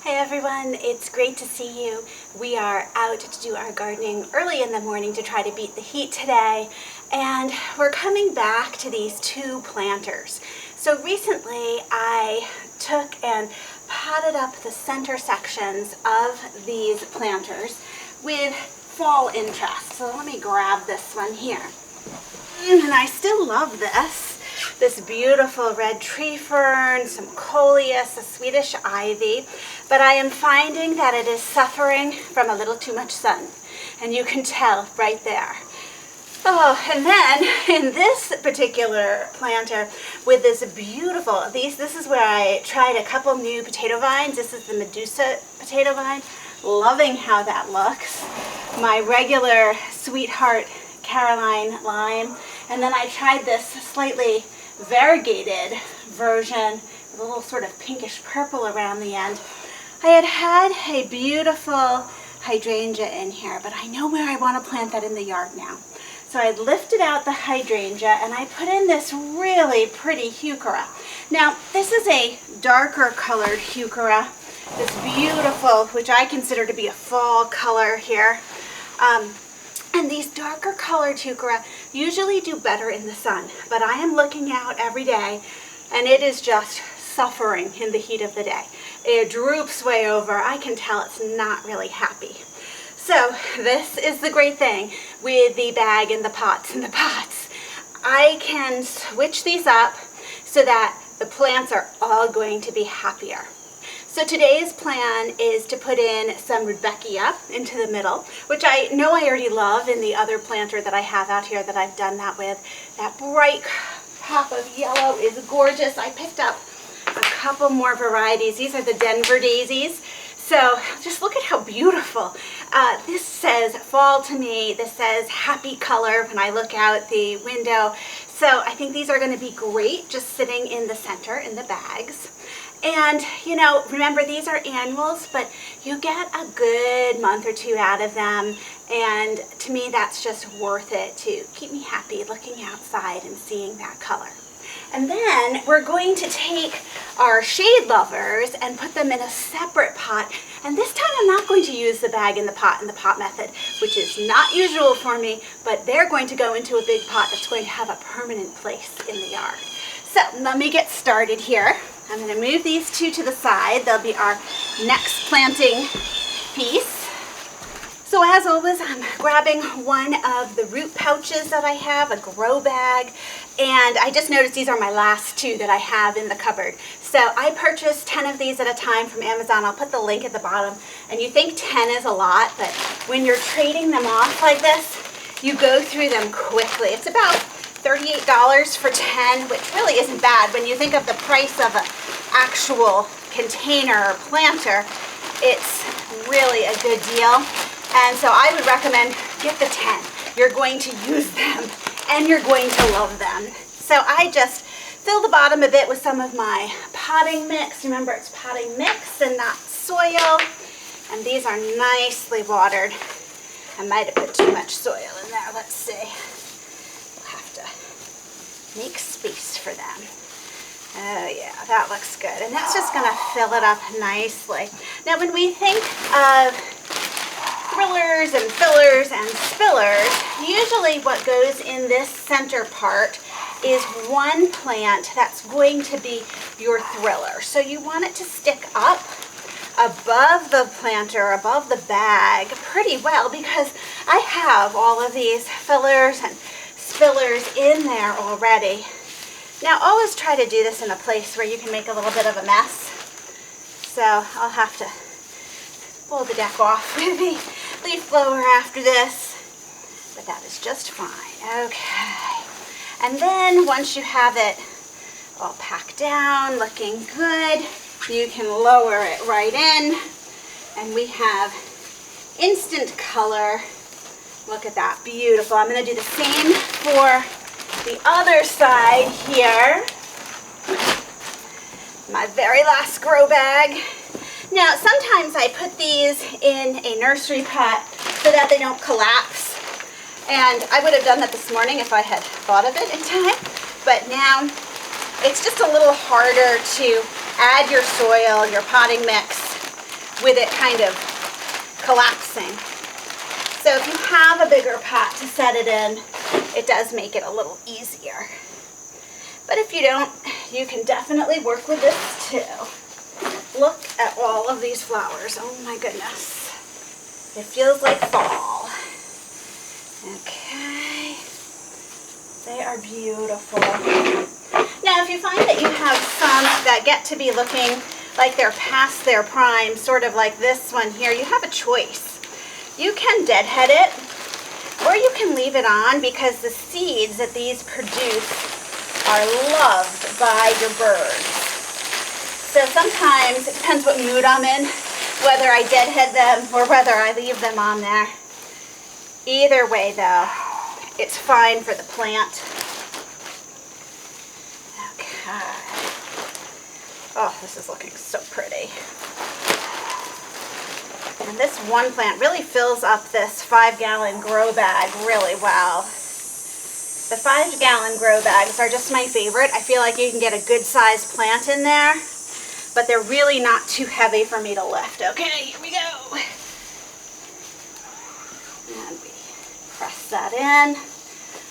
Hi everyone, it's great to see you. We are out to do our gardening early in the morning to try to beat the heat today, and we're coming back to these two planters. So recently I took and potted up the center sections of these planters with fall interest. So let me grab this one here. And I still love this beautiful red tree fern, some coleus, a Swedish ivy, but I am finding that it is suffering from a little too much sun, and you can tell right there. Oh, and then in this particular planter with this beautiful, this is where I tried a couple new potato vines. This is the Medusa potato vine. Loving how that looks. My regular Sweetheart Caroline lime, and then I tried this slightly variegated version with a little sort of pinkish purple around the end. I had a beautiful hydrangea in here, but I know where I want to plant that in the yard now. So I lifted out the hydrangea and I put in this really pretty heuchera. Now this is a darker colored heuchera, this beautiful, which I consider to be a fall color here. And these darker colored heuchera usually do better in the sun, but I am looking out every day and it is just suffering in the heat of the day. It droops way over. I can tell it's not really happy. So this is the great thing with the bag and the pots I can switch these up so that the plants are all going to be happier. So today's plan is to put in some rudbeckia into the middle, which I know I already love in the other planter that I have out here that I've done that with. That bright pop of yellow is gorgeous. I picked up a couple more varieties. These are the Denver daisies. So just look at how beautiful. This says fall to me. This says happy color when I look out the window. So I think these are going to be great just sitting in the center in the bags. And, you know, remember these are annuals, but you get a good month or two out of them. And to me, that's just worth it to keep me happy looking outside and seeing that color. And then we're going to take our shade lovers and put them in a separate pot. And this time I'm not going to use the bag in the pot method, which is not usual for me, but they're going to go into a big pot that's going to have a permanent place in the yard. So let me get started here. I'm going to move these two to the side. They'll be our next planting piece. So as always, I'm grabbing one of the root pouches that I have, a grow bag, and I just noticed these are my last two that I have in the cupboard. So I purchased 10 of these at a time from Amazon. I'll put the link at the bottom. And you think 10 is a lot, but when you're trading them off like this, you go through them quickly. It's about $38 for 10, which really isn't bad. When you think of the price of an actual container or planter, it's really a good deal. And so I would recommend get the 10. You're going to use them and you're going to love them. So I just fill the bottom a bit with some of my potting mix. Remember, it's potting mix and not soil. And these are nicely watered. I might have put too much soil in there. Let's see. Make space for them. Oh yeah, that looks good. And that's just going to fill it up nicely. Now when we think of thrillers and fillers and spillers, usually what goes in this center part is one plant that's going to be your thriller. So you want it to stick up above the planter, above the bag pretty well, because I have all of these fillers and spillers in there already. Now always try to do this in a place where you can make a little bit of a mess. So I'll have to pull the deck off with the leaf blower after this, but that is just fine. Okay. And then once you have it all packed down, looking good, you can lower it right in, and we have instant color. Look at that, beautiful. I'm going to do the same for the other side here. My very last grow bag. Now, sometimes I put these in a nursery pot so that they don't collapse. And I would have done that this morning if I had thought of it in time. But now it's just a little harder to add your soil, your potting mix, with it kind of collapsing. So if you have a bigger pot to set it in, it does make it a little easier. But if you don't, you can definitely work with this too. Look at all of these flowers. Oh my goodness. It feels like fall. Okay. They are beautiful. Now, if you find that you have some that get to be looking like they're past their prime, sort of like this one here, you have a choice. You can deadhead it, or you can leave it on because the seeds that these produce are loved by your birds. So sometimes it depends what mood I'm in, whether I deadhead them or whether I leave them on there. Either way though, it's fine for the plant. Okay. Oh, this is looking so pretty. And this one plant really fills up this 5-gallon grow bag really well. The 5-gallon grow bags are just my favorite. I feel like you can get a good sized plant in there, but they're really not too heavy for me to lift. Okay, here we go. And we press that in.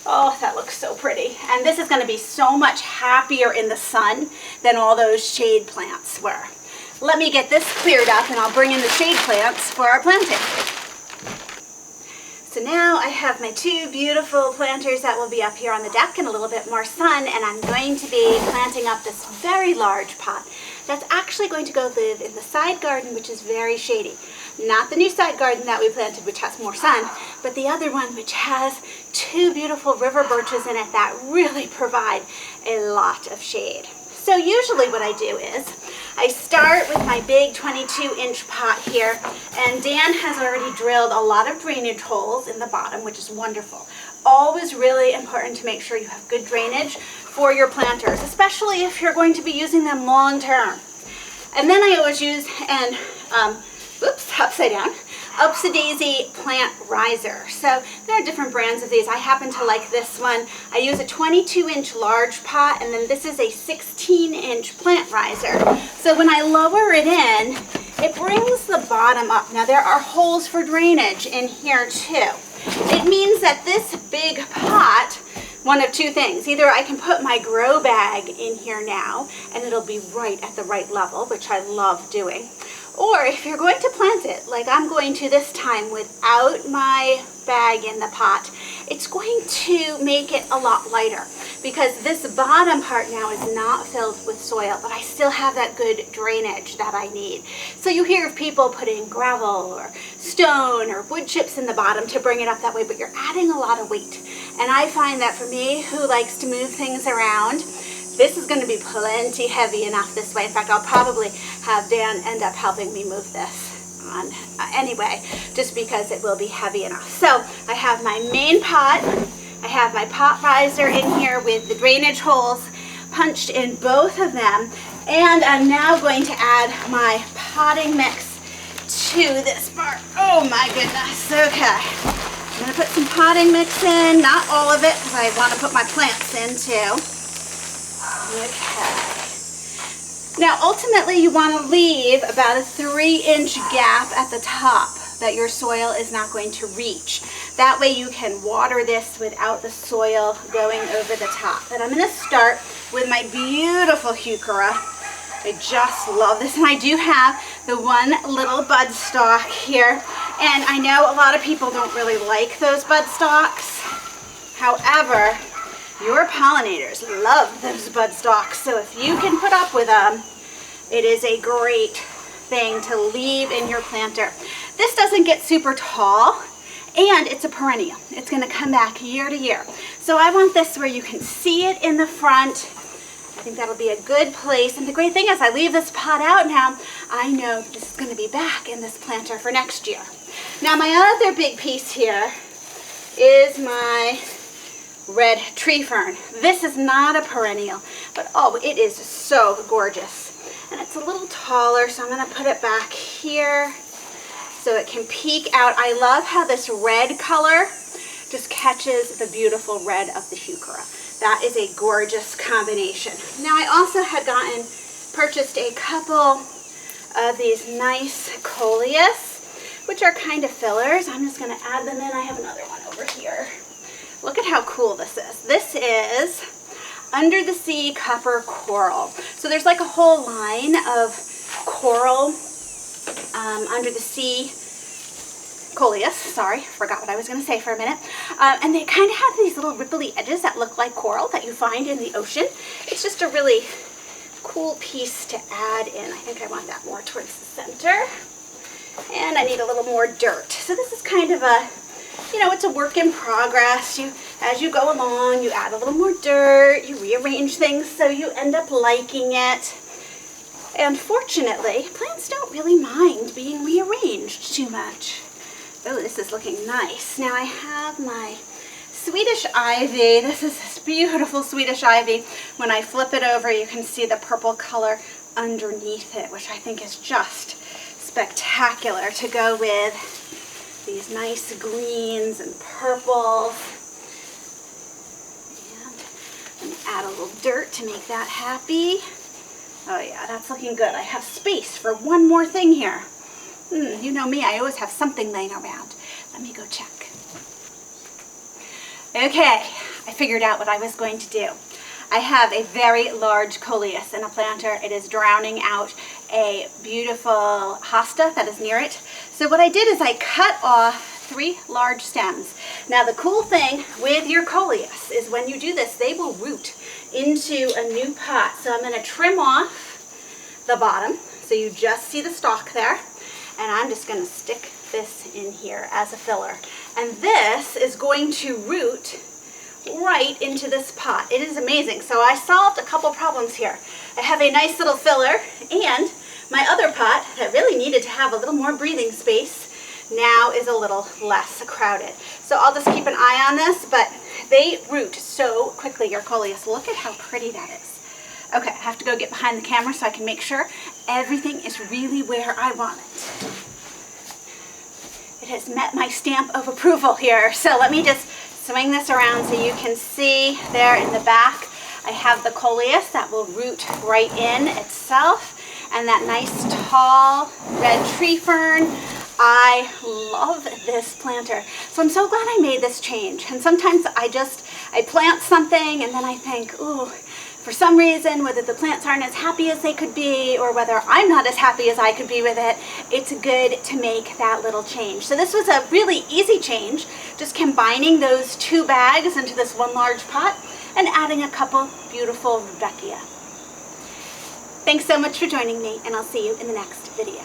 Oh, that looks so pretty. And this is going to be so much happier in the sun than all those shade plants were. Let me get this cleared up and I'll bring in the shade plants for our planting. So now I have my 2 beautiful planters that will be up here on the deck in a little bit more sun, and I'm going to be planting up this very large pot that's actually going to go live in the side garden, which is very shady. Not the new side garden that we planted, which has more sun, but the other one which has 2 beautiful river birches in it that really provide a lot of shade. So usually what I do is I start with my big 22-inch pot here, and Dan has already drilled a lot of drainage holes in the bottom, which is wonderful. Always really important to make sure you have good drainage for your planters, especially if you're going to be using them long term. And then I always use an, upside down, Upsy-Daisy plant riser. So there are different brands of these. I happen to like this one. I use a 22-inch large pot, and then this is a 16-inch plant riser. So when I lower it in, it brings the bottom up. Now there are holes for drainage in here too. It means that this big pot, one of 2 things. Either I can put my grow bag in here now, and it'll be right at the right level, which I love doing. Or if you're going to plant it, like I'm going to this time without my bag in the pot, it's going to make it a lot lighter because this bottom part now is not filled with soil, but I still have that good drainage that I need. So you hear of people putting gravel or stone or wood chips in the bottom to bring it up that way, but you're adding a lot of weight. And I find that for me, who likes to move things around, this is going to be plenty heavy enough this way. In fact, I'll probably have Dan end up helping me move this on anyway, just because it will be heavy enough. So I have my main pot. I have my pot riser in here with the drainage holes punched in both of them. And I'm now going to add my potting mix to this part. Oh my goodness. Okay. I'm going to put some potting mix in, not all of it, because I want to put my plants in too. Okay. Now ultimately you want to leave about a 3-inch gap at the top that your soil is not going to reach. That way you can water this without the soil going over the top. And I'm going to start with my beautiful heuchera. I just love this, and I do have the one little bud stalk here, and I know a lot of people don't really like those bud stalks. However, your pollinators love those bud stalks, so if you can put up with them, it is a great thing to leave in your planter. This doesn't get super tall, and it's a perennial. It's going to come back year to year. So I want this where you can see it in the front. I think that'll be a good place. And the great thing is I leave this pot out now, I know this is going to be back in this planter for next year. Now my other big piece here is my red tree fern. This is not a perennial, but oh, it is so gorgeous. And it's a little taller, so I'm going to put it back here so it can peek out. I love how this red color just catches the beautiful red of the heuchera. That is a gorgeous combination. Now I also had purchased a couple of these nice coleus, which are kind of fillers. I'm just going to add them in. I have another one over here. Look at how cool this is. This is under the sea copper coral. So there's like a whole line of coral under the sea coleus. Sorry, forgot what I was going to say for a minute. And they kind of have these little ripply edges that look like coral that you find in the ocean. It's just a really cool piece to add in. I think I want that more towards the center. And I need a little more dirt. So this is kind of a, you know, it's a work in progress. As you go along, you add a little more dirt, you rearrange things so you end up liking it. And fortunately, plants don't really mind being rearranged too much. Oh, this is looking nice. Now I have my Swedish ivy. This is this beautiful Swedish ivy. When I flip it over, you can see the purple color underneath it, which I think is just spectacular to go with these nice greens and purples. And I'm going to add a little dirt to make that happy. Oh yeah, that's looking good. I have space for one more thing here. You know me, I always have something laying around. Let me go check. Okay, I figured out what I was going to do. I have a very large coleus in a planter. It is drowning out a beautiful hosta that is near it. So what I did is I cut off 3 large stems. Now the cool thing with your coleus is when you do this, they will root into a new pot. So I'm going to trim off the bottom so you just see the stalk there. And I'm just going to stick this in here as a filler. And this is going to root right into this pot. It is amazing. So I solved a couple problems here. I have a nice little filler, and my other pot that really needed to have a little more breathing space now is a little less crowded. So I'll just keep an eye on this, but they root so quickly, your coleus. Look at how pretty that is. Okay, I have to go get behind the camera so I can make sure everything is really where I want it. It has met my stamp of approval here. So let me just swing this around so you can see there in the back. I have the coleus that will root right in itself, and that nice tall red tree fern. I love this planter. So I'm so glad I made this change. And sometimes I plant something and then I think, ooh, for some reason, whether the plants aren't as happy as they could be or whether I'm not as happy as I could be with it, it's good to make that little change. So this was a really easy change, just combining those 2 bags into this one large pot and adding a couple beautiful rudbeckia. Thanks so much for joining me, and I'll see you in the next video.